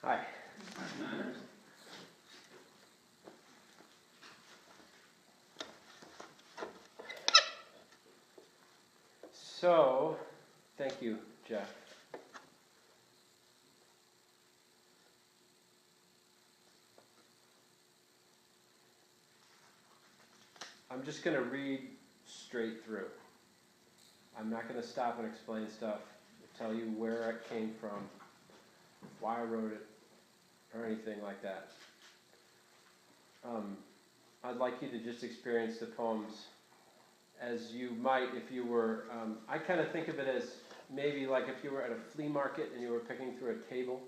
Hi. So, thank you, Jeff. I'm just going to read straight through. I'm not going to stop and explain stuff, tell you where it came from, why I wrote it, or anything like that. I'd like you to just experience the poems as you might if you were, I kind of think of it as maybe like if you were at a flea market and you were picking through a table,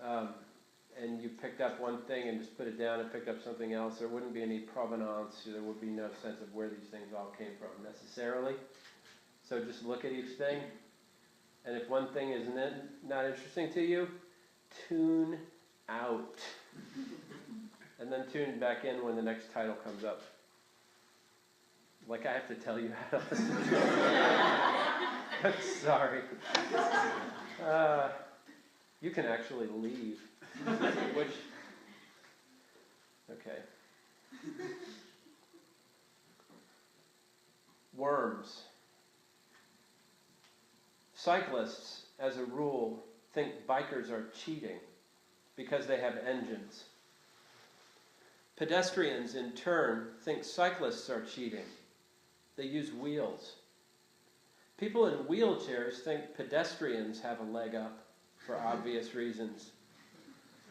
and you picked up one thing and just put it down and picked up something else. There wouldn't be any provenance, there would be no sense of where these things all came from necessarily. So just look at each thing, and if one thing is not interesting to you, tune out. And then tune back in when the next title comes up. Like I have to tell you how to listen to it. I'm sorry. You can actually leave. Which, okay. Worms. Cyclists, as a rule, think bikers are cheating because they have engines. Pedestrians, in turn, think cyclists are cheating. They use wheels. People in wheelchairs think pedestrians have a leg up for obvious reasons.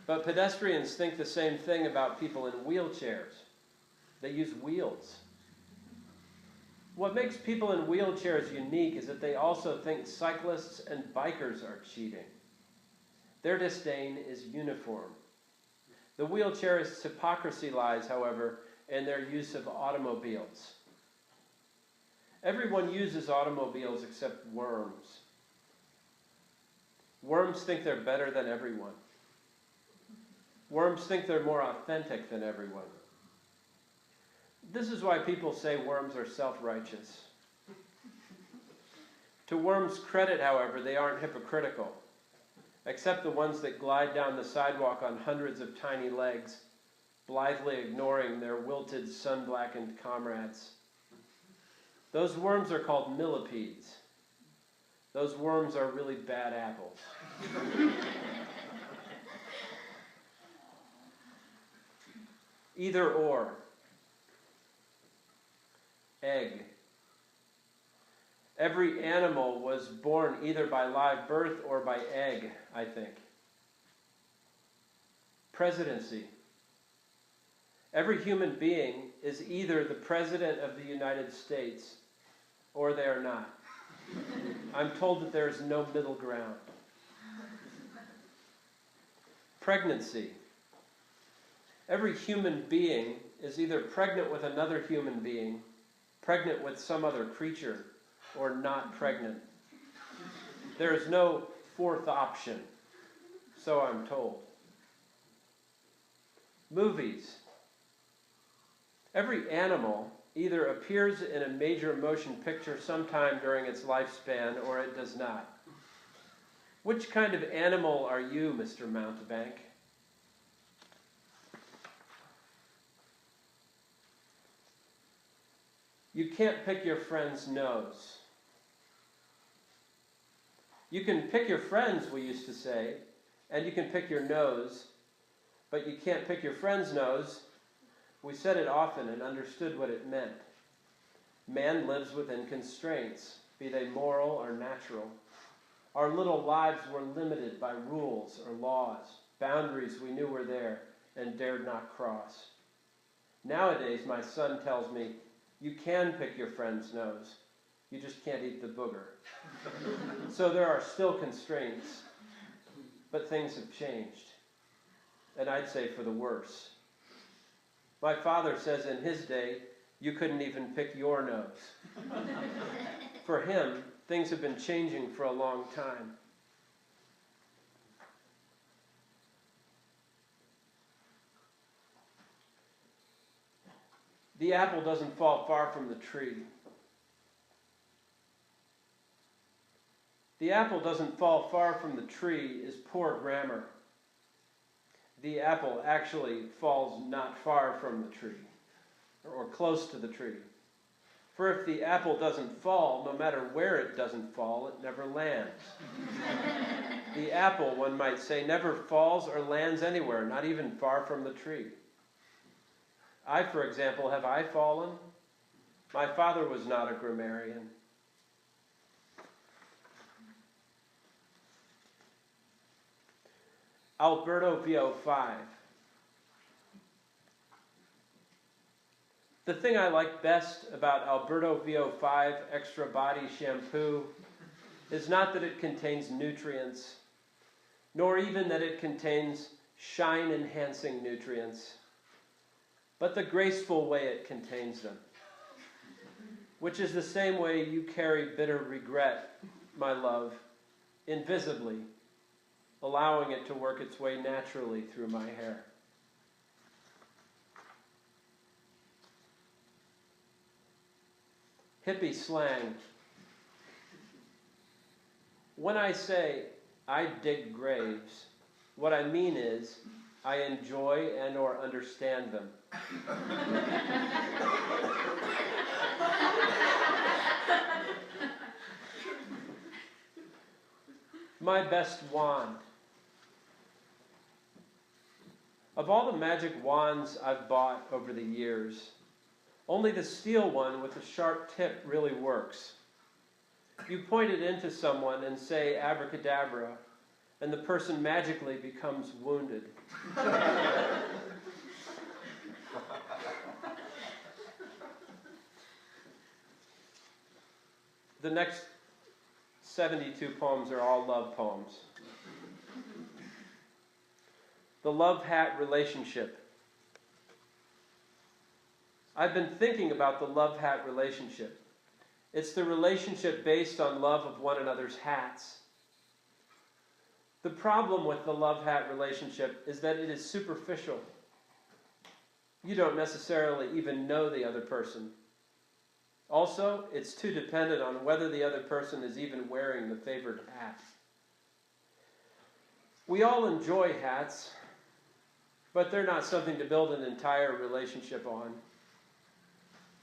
But pedestrians think the same thing about people in wheelchairs. They use wheels. What makes people in wheelchairs unique is that they also think cyclists and bikers are cheating. Their disdain is uniform. The wheelchairists' hypocrisy lies, however, in their use of automobiles. Everyone uses automobiles except worms. Worms think they're better than everyone. Worms think they're more authentic than everyone. This is why people say worms are self-righteous. To worms' credit, however, they aren't hypocritical, except the ones that glide down the sidewalk on hundreds of tiny legs, blithely ignoring their wilted, sun-blackened comrades. Those worms are called millipedes. Those worms are really bad apples. Either or. Egg. Every animal was born either by live birth or by egg, I think. Presidency. Every human being is either the President of the United States or they are not. I'm told that there is no middle ground. Pregnancy. Every human being is either pregnant with another human being, pregnant with some other creature, or not pregnant. There is no fourth option, so I'm told. Movies. Every animal either appears in a major motion picture sometime during its lifespan, or it does not. Which kind of animal are you, Mr. Mountebank? You can't pick your friend's nose. You can pick your friends, we used to say, and you can pick your nose, but you can't pick your friend's nose. We said it often and understood what it meant. Man lives within constraints, be they moral or natural. Our little lives were limited by rules or laws, boundaries we knew were there and dared not cross. Nowadays, my son tells me, you can pick your friend's nose, you just can't eat the booger. So there are still constraints, but things have changed, and I'd say for the worse. My father says in his day, you couldn't even pick your nose. For him, things have been changing for a long time. The apple doesn't fall far from the tree. The apple doesn't fall far from the tree is poor grammar. the apple actually falls not far from the tree, or close to the tree. For if the apple doesn't fall, no matter where it doesn't fall, it never lands. The apple, one might say, never falls or lands anywhere, not even far from the tree. I, for example, have I fallen? My father was not a grammarian. Alberto VO5. The thing I like best about Alberto VO5 Extra Body Shampoo is not that it contains nutrients, nor even that it contains shine-enhancing nutrients, but the graceful way it contains them, which is the same way you carry bitter regret, my love, invisibly, allowing it to work its way naturally through my hair. Hippie slang. When I say I dig graves, what I mean is I enjoy and or understand them. My best wand. Of all the magic wands I've bought over the years, only the steel one with the sharp tip really works. You point it into someone and say abracadabra, and the person magically becomes wounded. The next 72 poems are all love poems. The love hat relationship. I've been thinking about the love hat relationship. It's the relationship based on love of one another's hats. The problem with the love hat relationship is that it is superficial. You don't necessarily even know the other person. Also, it's too dependent on whether the other person is even wearing the favored hat. We all enjoy hats, but they're not something to build an entire relationship on.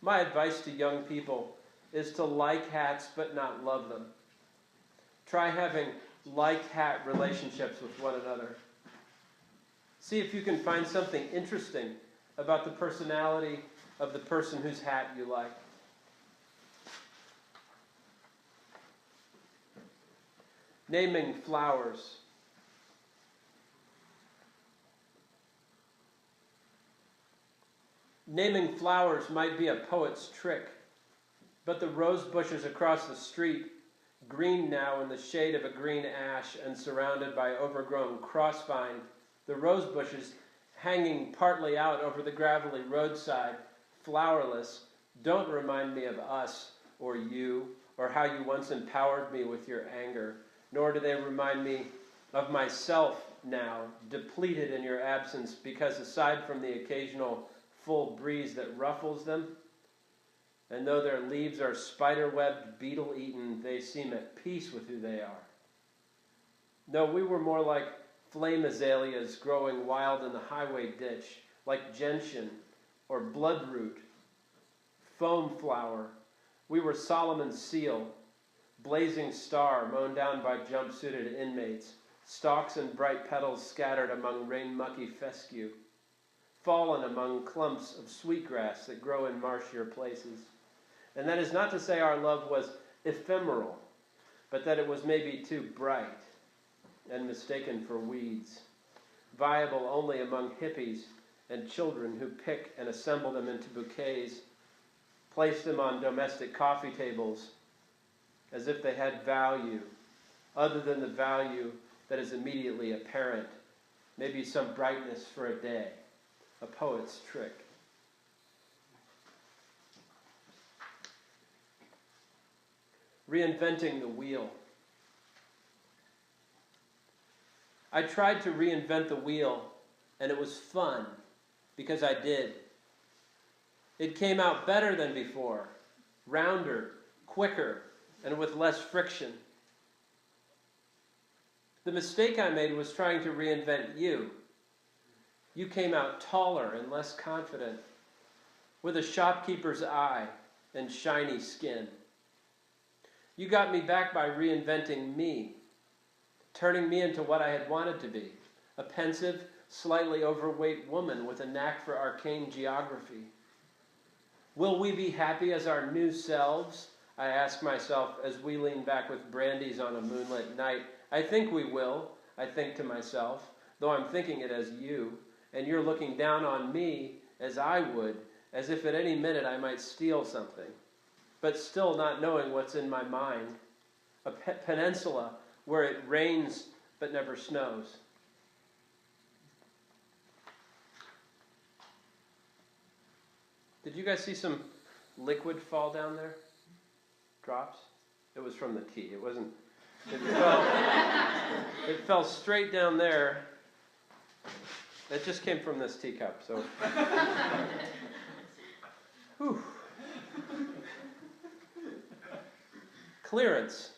My advice to young people is to like hats but not love them. Try having like hat relationships with one another. See if you can find something interesting about the personality of the person whose hat you like. Naming flowers. Naming flowers might be a poet's trick, but the rose bushes across the street, green now in the shade of a green ash and surrounded by overgrown crossvine, the rose bushes hanging partly out over the gravelly roadside, flowerless, don't remind me of us or you or how you once empowered me with your anger, nor do they remind me of myself now, depleted in your absence, because aside from the occasional full breeze that ruffles them, and though their leaves are spider-webbed, beetle-eaten, they seem at peace with who they are. No, we were more like flame azaleas growing wild in the highway ditch, like gentian or bloodroot, foam flower. We were Solomon's seal, blazing star mown down by jumpsuited inmates, stalks and bright petals scattered among rain-mucky fescue, fallen among clumps of sweetgrass that grow in marshier places. And that is not to say our love was ephemeral, but that it was maybe too bright and mistaken for weeds, viable only among hippies and children who pick and assemble them into bouquets, place them on domestic coffee tables as if they had value, other than the value that is immediately apparent, maybe some brightness for a day. A poet's trick. Reinventing the wheel. I tried to reinvent the wheel, and it was fun, because I did. It came out better than before, rounder, quicker, and with less friction. The mistake I made was trying to reinvent you. You came out taller and less confident, with a shopkeeper's eye and shiny skin. You got me back by reinventing me, turning me into what I had wanted to be, a pensive, slightly overweight woman with a knack for arcane geography. Will we be happy as our new selves? I ask myself as we lean back with brandies on a moonlit night. I think we will, I think to myself, though I'm thinking it as you, and you're looking down on me as I would, as if at any minute I might steal something, but still not knowing what's in my mind. A peninsula where it rains but never snows. Did you guys see some liquid fall down there? Drops? It was from the tea. It wasn't. It fell straight down there. It just came from this teacup. So. Whew. Clearance.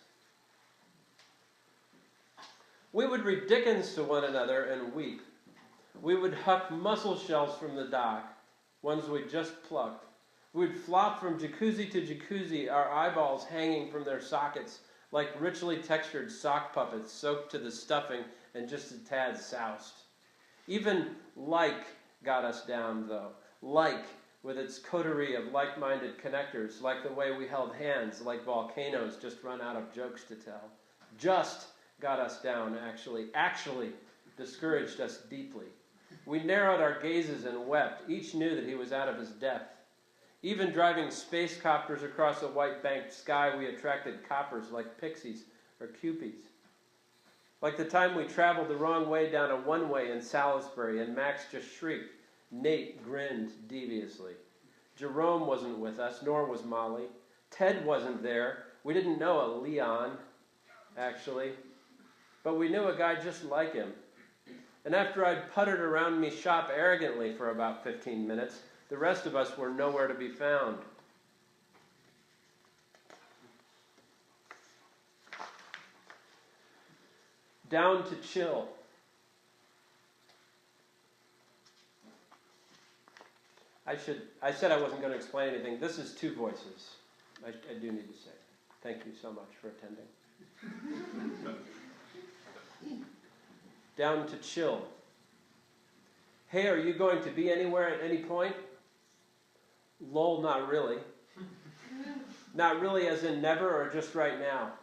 We would read Dickens to one another and weep. We would huck mussel shells from the dock, ones we'd just plucked. We'd flop from jacuzzi to jacuzzi, our eyeballs hanging from their sockets like richly textured sock puppets soaked to the stuffing and just a tad soused. Even like got us down, though. Like, with its coterie of like-minded connectors, like the way we held hands, like volcanoes just run out of jokes to tell. Just got us down, actually discouraged us deeply. We narrowed our gazes and wept. Each knew that he was out of his depth. Even driving space copters across a white-banked sky, we attracted coppers like pixies or cupids. Like the time we traveled the wrong way down a one-way in Salisbury, and Max just shrieked. Nate grinned deviously. Jerome wasn't with us, nor was Molly. Ted wasn't there. We didn't know a Leon, actually. But we knew a guy just like him. And after I'd puttered around me shop arrogantly for about 15 minutes, the rest of us were nowhere to be found. Down to chill. I said I wasn't going to explain anything. This is two voices. I do need to say. Thank you so much for attending. Down to chill. Hey, are you going to be anywhere at any point? Lol, not really. Not really as in never or just right now.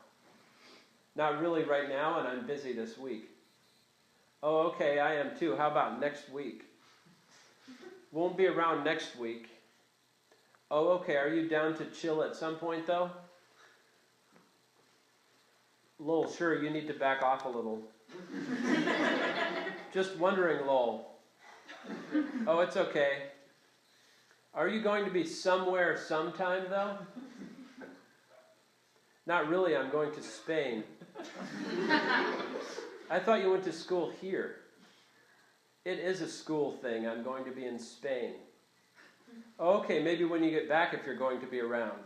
Not really right now, and I'm busy this week. Oh, okay, I am too. How about next week? Won't be around next week. Oh, okay, are you down to chill at some point, though? Lol, sure, you need to back off a little. Just wondering, lol. Oh, it's okay. Are you going to be somewhere sometime, though? Not really, I'm going to Spain. I thought you went to school here. It is a school thing. I'm going to be in Spain. Oh, okay, maybe when you get back if you're going to be around.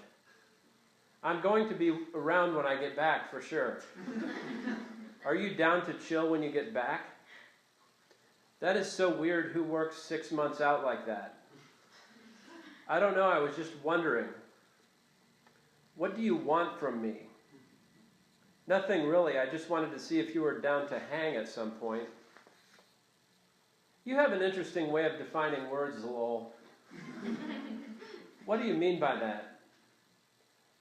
I'm going to be around when I get back, for sure. Are you down to chill when you get back? That is so weird. Who works 6 months out like that? I don't know. I was just wondering. What do you want from me? Nothing really. I just wanted to see if you were down to hang at some point. You have an interesting way of defining words, lol. What do you mean by that?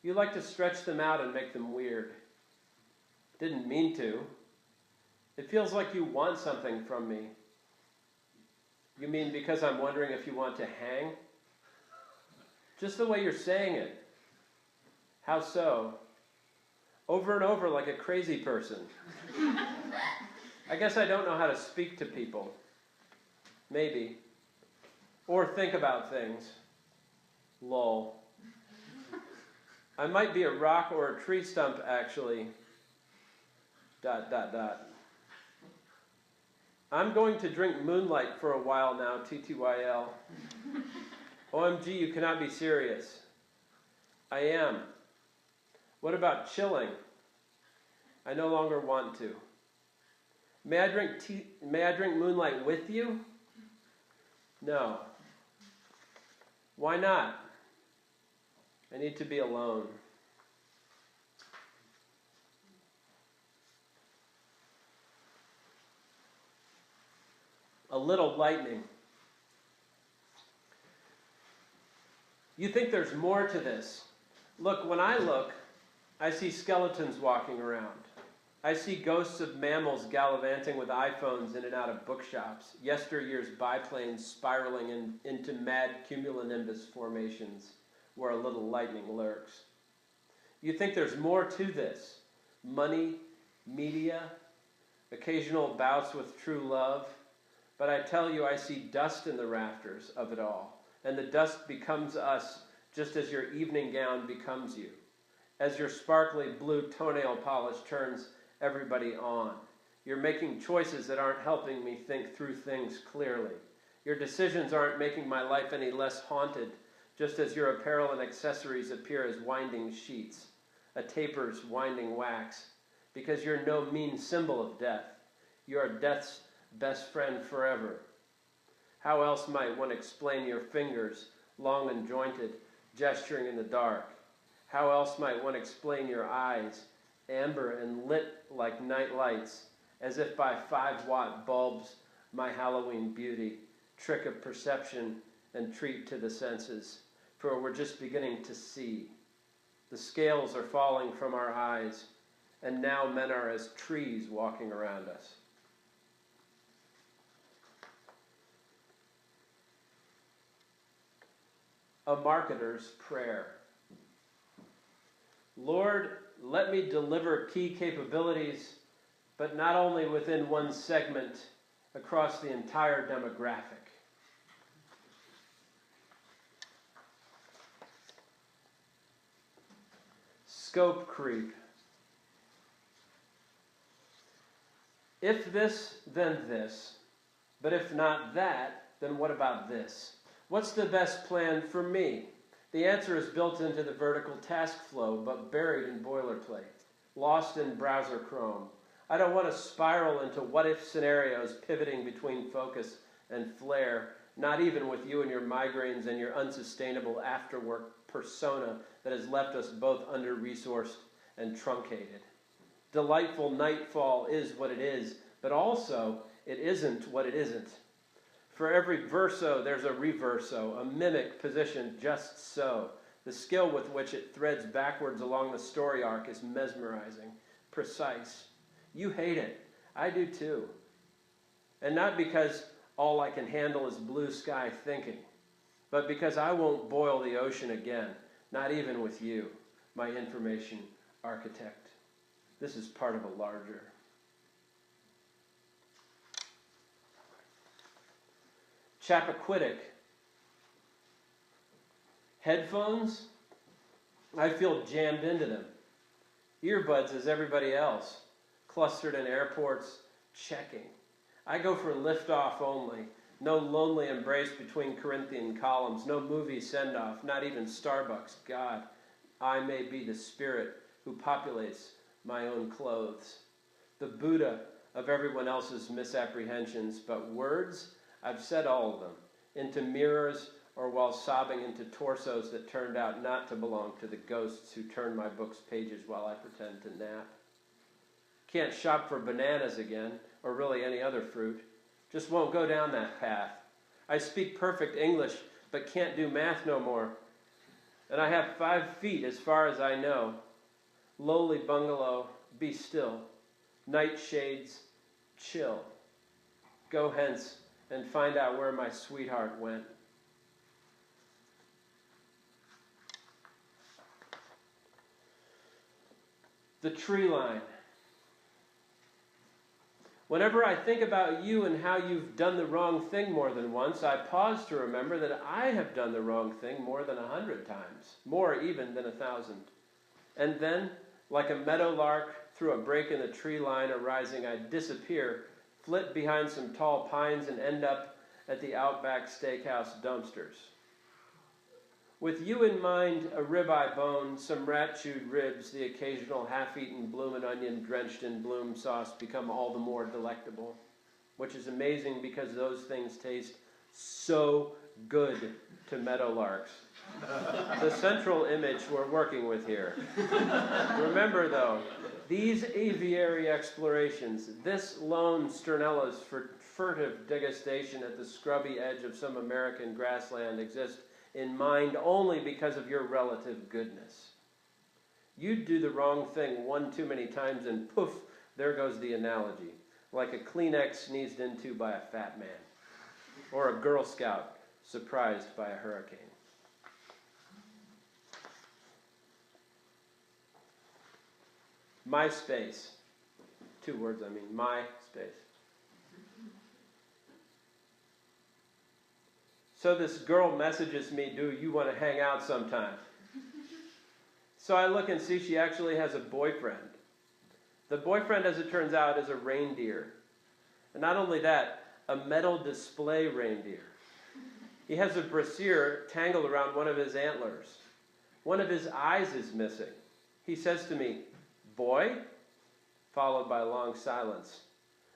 You like to stretch them out and make them weird. Didn't mean to. It feels like you want something from me. You mean because I'm wondering if you want to hang? Just the way you're saying it. How so? Over and over like a crazy person. I guess I don't know how to speak to people. Maybe. Or think about things. Lol. I might be a rock or a tree stump, actually. ... I'm going to drink moonlight for a while now, TTYL. OMG, you cannot be serious. I am. What about chilling? I no longer want to. May I drink moonlight with you? No. Why not? I need to be alone. A little lightning. You think there's more to this. Look, when I look, I see skeletons walking around. I see ghosts of mammals gallivanting with iPhones in and out of bookshops, yesteryear's biplanes spiraling into mad cumulonimbus formations where a little lightning lurks. You think there's more to this. Money, media, occasional bouts with true love. But I tell you, I see dust in the rafters of it all. And the dust becomes us just as your evening gown becomes you. As your sparkly blue toenail polish turns everybody on. You're making choices that aren't helping me think through things clearly. Your decisions aren't making my life any less haunted, just as your apparel and accessories appear as winding sheets, a taper's winding wax, because you're no mean symbol of death. You are death's best friend forever. How else might one explain your fingers, long and jointed, gesturing in the dark? How else might one explain your eyes, amber and lit like night lights, as if by 5-watt bulbs, my Halloween beauty, trick of perception and treat to the senses, for we're just beginning to see. The scales are falling from our eyes, and now men are as trees walking around us. A marketer's prayer. Lord, let me deliver key capabilities, but not only within one segment, across the entire demographic. Scope creep. If this, then this. But if not that, then what about this? What's the best plan for me? The answer is built into the vertical task flow, but buried in boilerplate, lost in browser Chrome. I don't want to spiral into what-if scenarios pivoting between focus and flare, not even with you and your migraines and your unsustainable after-work persona that has left us both under-resourced and truncated. Delightful nightfall is what it is, but also it isn't what it isn't. For every verso, there's a reverso, a mimic positioned just so. The skill with which it threads backwards along the story arc is mesmerizing, precise. You hate it. I do too. And not because all I can handle is blue sky thinking, but because I won't boil the ocean again, not even with you, my information architect. This is part of a larger. Chappaquiddick. Headphones? I feel jammed into them. Earbuds as everybody else, clustered in airports, checking. I go for liftoff only. No lonely embrace between Corinthian columns. No movie send-off. Not even Starbucks. God, I may be the spirit who populates my own clothes. The Buddha of everyone else's misapprehensions. But words, I've said all of them. Into mirrors or while sobbing into torsos that turned out not to belong to the ghosts who turn my book's pages while I pretend to nap. Can't shop for bananas again, or really any other fruit. Just won't go down that path. I speak perfect English, but can't do math no more. And I have 5 feet as far as I know. Lowly bungalow, be still. Night shades, chill. Go hence and find out where my sweetheart went. The tree line. Whenever I think about you and how you've done the wrong thing more than once, I pause to remember that I have done the wrong thing more than 100 times, more even than 1,000. And then, like a meadowlark through a break in the tree line arising, I disappear, flit behind some tall pines, and end up at the Outback Steakhouse dumpsters. With you in mind, a ribeye bone, some rat-chewed ribs, the occasional half-eaten bloomin' onion drenched in bloom sauce become all the more delectable, which is amazing because those things taste so good to meadowlarks. The central image we're working with here. Remember, though, these aviary explorations, this lone sternella's furtive degustation at the scrubby edge of some American grassland exist in mind only because of your relative goodness. You do the wrong thing one too many times and poof, there goes the analogy, like a Kleenex sneezed into by a fat man, or a Girl Scout surprised by a hurricane. My space. 2 words, my space. So this girl messages me, do you want to hang out sometime? So I look and see she actually has a boyfriend. The boyfriend, as it turns out, is a reindeer. And not only that, a metal display reindeer. He has a brassiere tangled around one of his antlers. One of his eyes is missing. He says to me, boy? Followed by a long silence.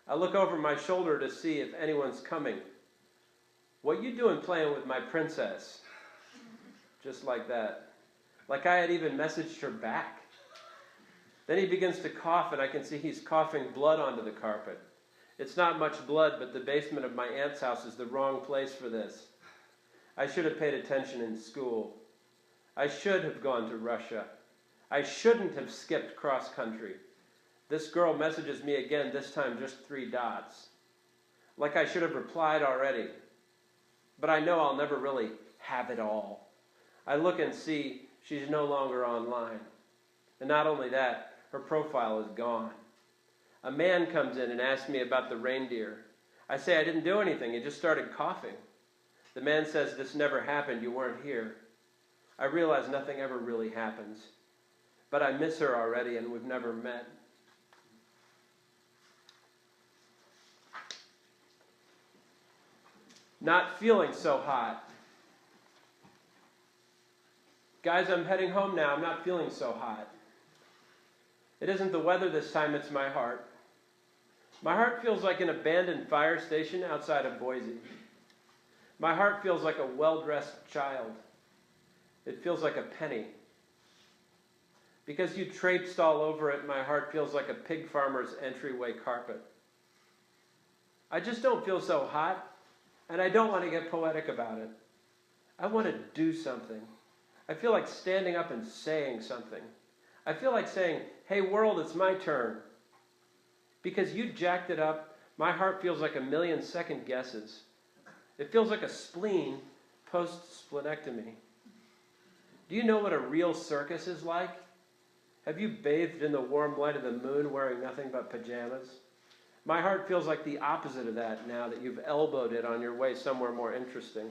I look over my shoulder to see if anyone's coming. What you doing playing with my princess? Just like that. Like I had even messaged her back. Then he begins to cough, and I can see he's coughing blood onto the carpet. It's not much blood, but the basement of my aunt's house is the wrong place for this. I should have paid attention in school. I should have gone to Russia. I shouldn't have skipped cross country. This girl messages me again, this time just 3 dots. Like I should have replied already. But I know I'll never really have it all. I look and see she's no longer online. And not only that, her profile is gone. A man comes in and asks me about the reindeer. I say I didn't do anything, he just started coughing. The man says this never happened, you weren't here. I realize nothing ever really happens. But I miss her already and we've never met. Not feeling so hot. Guys, I'm heading home now. I'm not feeling so hot. It isn't the weather this time, it's my heart. My heart feels like an abandoned fire station outside of Boise. My heart feels like a well-dressed child. It feels like a penny. Because you traipsed all over it, my heart feels like a pig farmer's entryway carpet. I just don't feel so hot, and I don't want to get poetic about it. I want to do something. I feel like standing up and saying something. I feel like saying, hey world, it's my turn. Because you jacked it up, my heart feels like a million second guesses. It feels like a spleen post-splenectomy. Do you know what a real circus is like? Have you bathed in the warm light of the moon wearing nothing but pajamas? My heart feels like the opposite of that now that you've elbowed it on your way somewhere more interesting.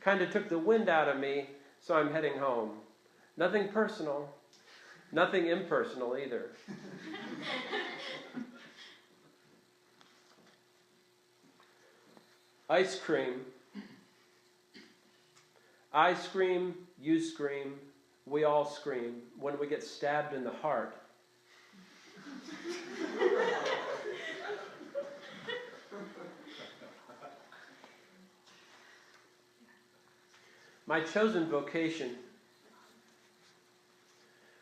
Kind of took the wind out of me, so I'm heading home. Nothing personal. Nothing impersonal either. Ice cream. I scream, you scream, we all scream when we get stabbed in the heart. My chosen vocation.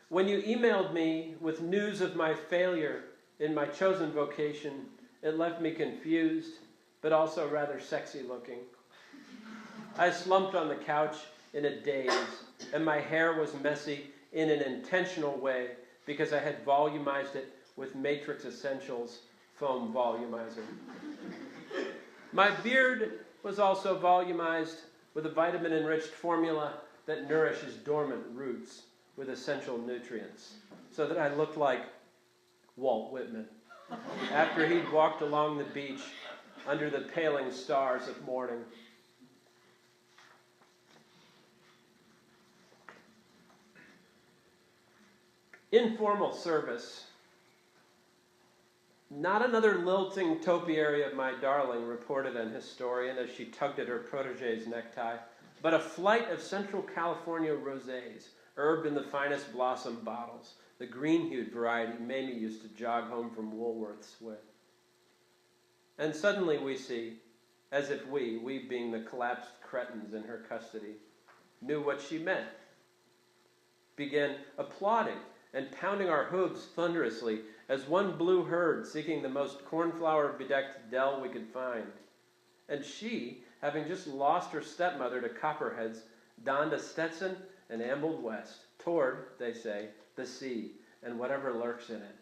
When you emailed me with news of my failure in my chosen vocation, it left me confused, but also rather sexy looking. I slumped on the couch in a daze, and my hair was messy in an intentional way because I had volumized it with Matrix Essentials foam volumizer. My beard was also volumized with a vitamin-enriched formula that nourishes dormant roots with essential nutrients, so that I looked like Walt Whitman after he'd walked along the beach under the paling stars of morning. Informal service. Not another lilting topiary of my darling, reported an historian as she tugged at her protege's necktie, but a flight of Central California rosés, herbed in the finest blossom bottles, the green-hued variety Mamie used to jog home from Woolworth's with. And suddenly we see as if we being the collapsed cretins in her custody, knew what she meant, began applauding and pounding our hooves thunderously as one blue herd seeking the most cornflower-bedecked dell we could find. And she, having just lost her stepmother to copperheads, donned a Stetson and ambled west, toward, they say, the sea and whatever lurks in it.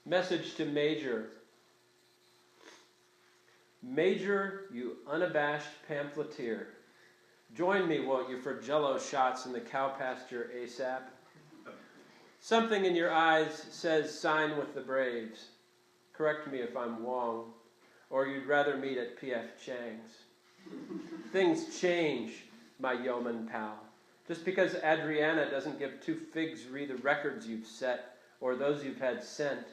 Message to Major. Major, you unabashed pamphleteer. Join me, won't you, for jello shots in the cow pasture ASAP? Something in your eyes says sign with the Braves. Correct me if I'm wrong, or you'd rather meet at P.F. Chang's. Things change, my yeoman pal. Just because Adriana doesn't give two figs re the records you've set, or those you've had sent,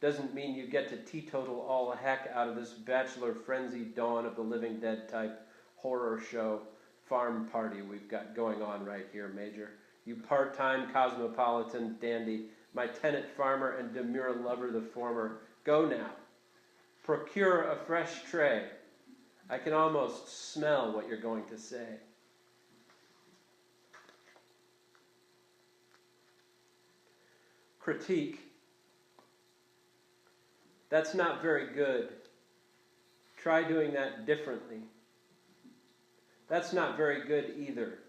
doesn't mean you get to teetotal all heck out of this bachelor frenzy dawn of the living dead type horror show farm party we've got going on right here, Major. You part-time cosmopolitan dandy, my tenant farmer and demure lover the former. Go now. Procure a fresh tray. I can almost smell what you're going to say. Critique. That's not very good. Try doing that differently. That's not very good either.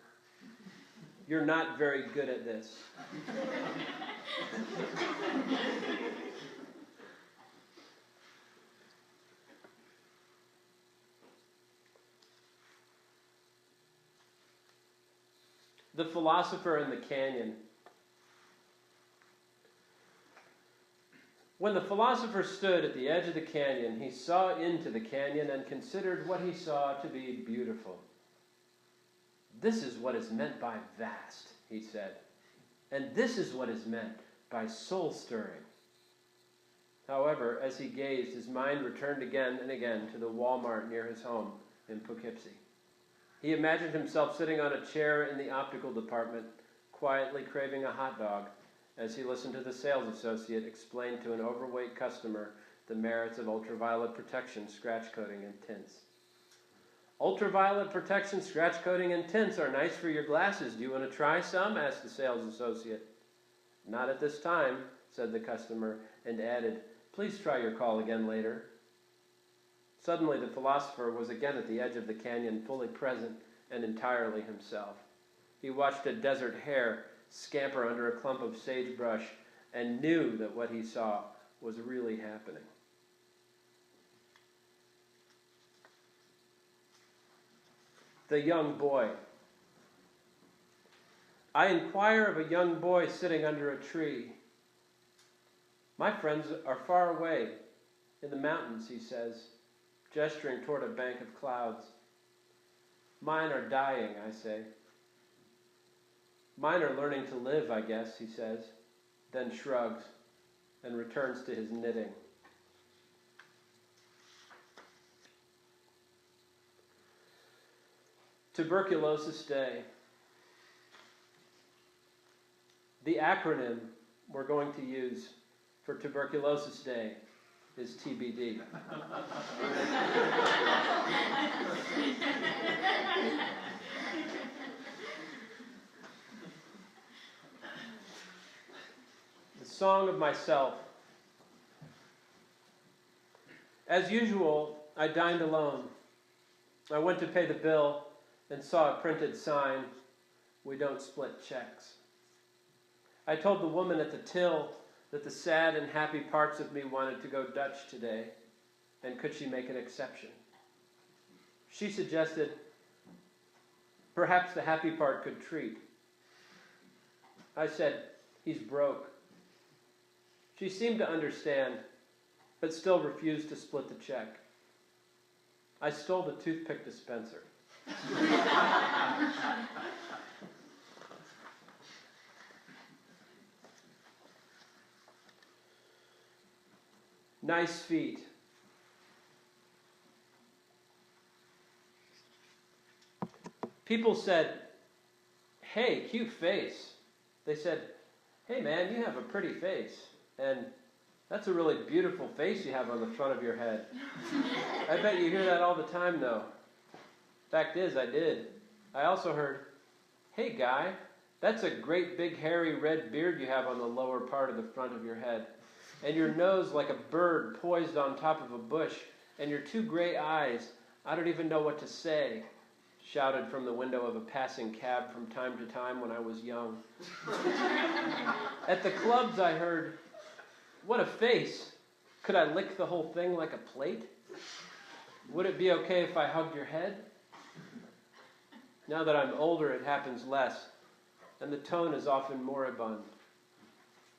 You're not very good at this. The Philosopher in the Canyon. When the philosopher stood at the edge of the canyon, he saw into the canyon and considered what he saw to be beautiful. This is what is meant by vast, he said, and this is what is meant by soul-stirring. However, as he gazed, his mind returned again and again to the Walmart near his home in Poughkeepsie. He imagined himself sitting on a chair in the optical department, quietly craving a hot dog, as he listened to the sales associate explain to an overweight customer the merits of ultraviolet protection, scratch coating, and tints. Ultraviolet protection, scratch coating, and tints are nice for your glasses. Do you want to try some? Asked the sales associate. Not at this time, said the customer, and added, please try your call again later. Suddenly the philosopher was again at the edge of the canyon, fully present and entirely himself. He watched a desert hare scamper under a clump of sagebrush and knew that what he saw was really happening. The young boy. I inquire of a young boy sitting under a tree. My friends are far away in the mountains, he says, gesturing toward a bank of clouds. Mine are dying, I say. Mine are learning to live, I guess, he says, then shrugs and returns to his knitting. Tuberculosis Day. The acronym we're going to use for Tuberculosis Day is TBD. The Song of Myself. As usual, I dined alone. I went to pay the bill and saw a printed sign, "We don't split checks." I told the woman at the till that the sad and happy parts of me wanted to go Dutch today, and could she make an exception? She suggested perhaps the happy part could treat. I said, he's broke. She seemed to understand, but still refused to split the check. I stole the toothpick dispenser. Nice feet. People said, hey, cute face. They said, hey man, you have a pretty face. And That's a really beautiful face you have on the front of your head. I bet you hear that all the time, though. Fact is, I did. I also heard, hey, guy, that's a great big hairy red beard you have on the lower part of the front of your head. And your nose like a bird poised on top of a bush. And your two gray eyes, I don't even know what to say, shouted from the window of a passing cab from time to time when I was young. At the clubs I heard, what a face. Could I lick the whole thing like a plate? Would it be okay if I hugged your head? Now that I'm older, it happens less, and the tone is often moribund.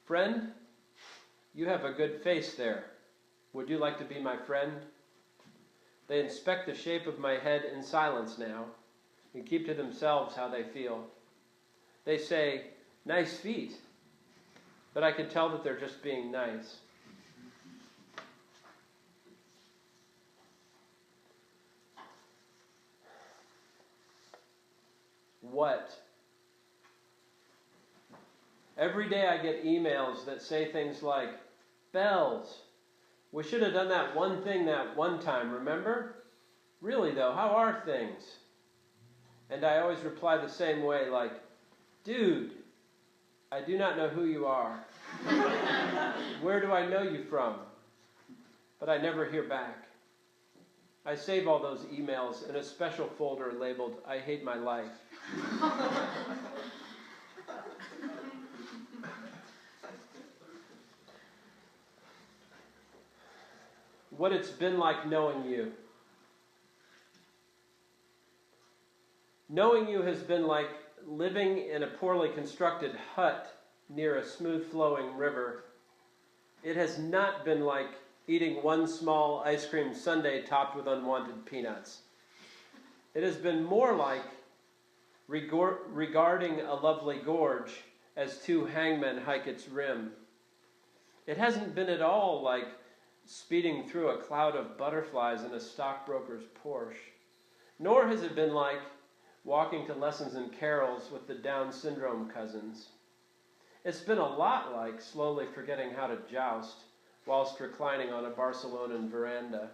Friend, you have a good face there. Would you like to be my friend? They inspect the shape of my head in silence now, and keep to themselves how they feel. They say, nice feet, but I can tell that they're just being nice. What? Every day I get emails that say things like, Belz, we should have done that one thing that one time, remember? Really though, how are things? And I always reply the same way, like, dude, I do not know who you are. Where do I know you from? But I never hear back. I save all those emails in a special folder labeled, I hate my life. What it's been like knowing you. Knowing you has been like living in a poorly constructed hut near a smooth-flowing river. It has not been like eating one small ice cream sundae topped with unwanted peanuts. It has been more like regarding a lovely gorge as two hangmen hike its rim. It hasn't been at all like speeding through a cloud of butterflies in a stockbroker's Porsche. Nor has it been like walking to lessons and carols with the Down syndrome cousins. It's been a lot like slowly forgetting how to joust whilst reclining on a Barcelonan veranda,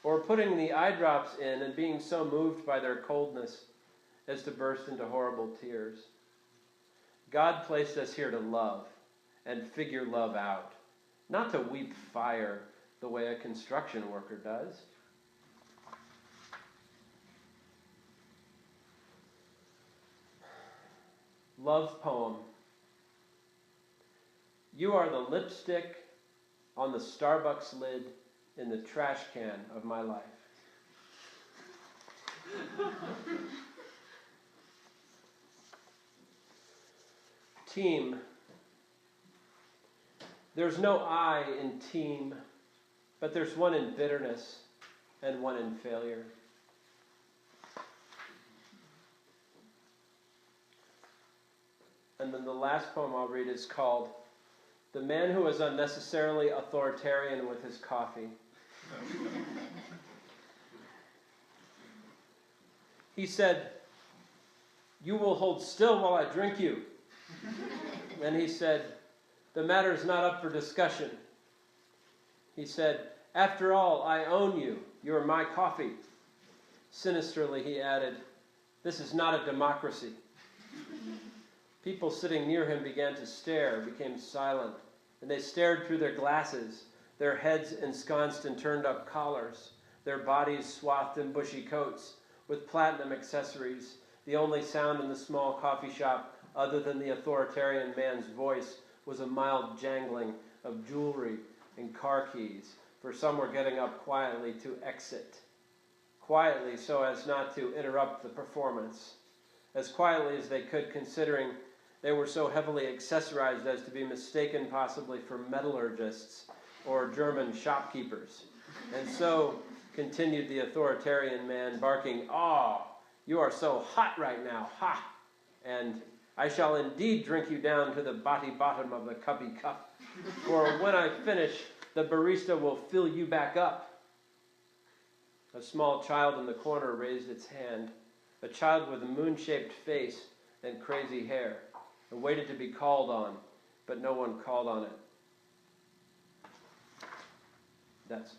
or putting the eye drops in and being so moved by their coldness as to burst into horrible tears. God placed us here to love and figure love out, not to weep fire the way a construction worker does. Love poem. You are the lipstick on the Starbucks lid in the trash can of my life. Team. There's no I in team, but there's one in bitterness and one in failure. And then the last poem I'll read is called The Man Who Was Unnecessarily Authoritarian with His Coffee. He said, "You will hold still while I drink you." And he said, "The matter is not up for discussion." He said, "After all, I own you. You are my coffee." Sinisterly, he added, "This is not a democracy." People sitting near him began to stare, became silent, and they stared through their glasses, their heads ensconced in turned-up collars, their bodies swathed in bushy coats, with platinum accessories, the only sound in the small coffee shop, other than the authoritarian man's voice, was a mild jangling of jewelry and car keys, for some were getting up quietly to exit. Quietly so as not to interrupt the performance. As quietly as they could, considering they were so heavily accessorized as to be mistaken possibly for metallurgists or German shopkeepers. And so continued the authoritarian man, barking, "Ah, you are so hot right now, ha! And I shall indeed drink you down to the bottom of the cuppy cup. For when I finish, the barista will fill you back up." A small child in the corner raised its hand, a child with a moon-shaped face and crazy hair, and waited to be called on, but no one called on it. That's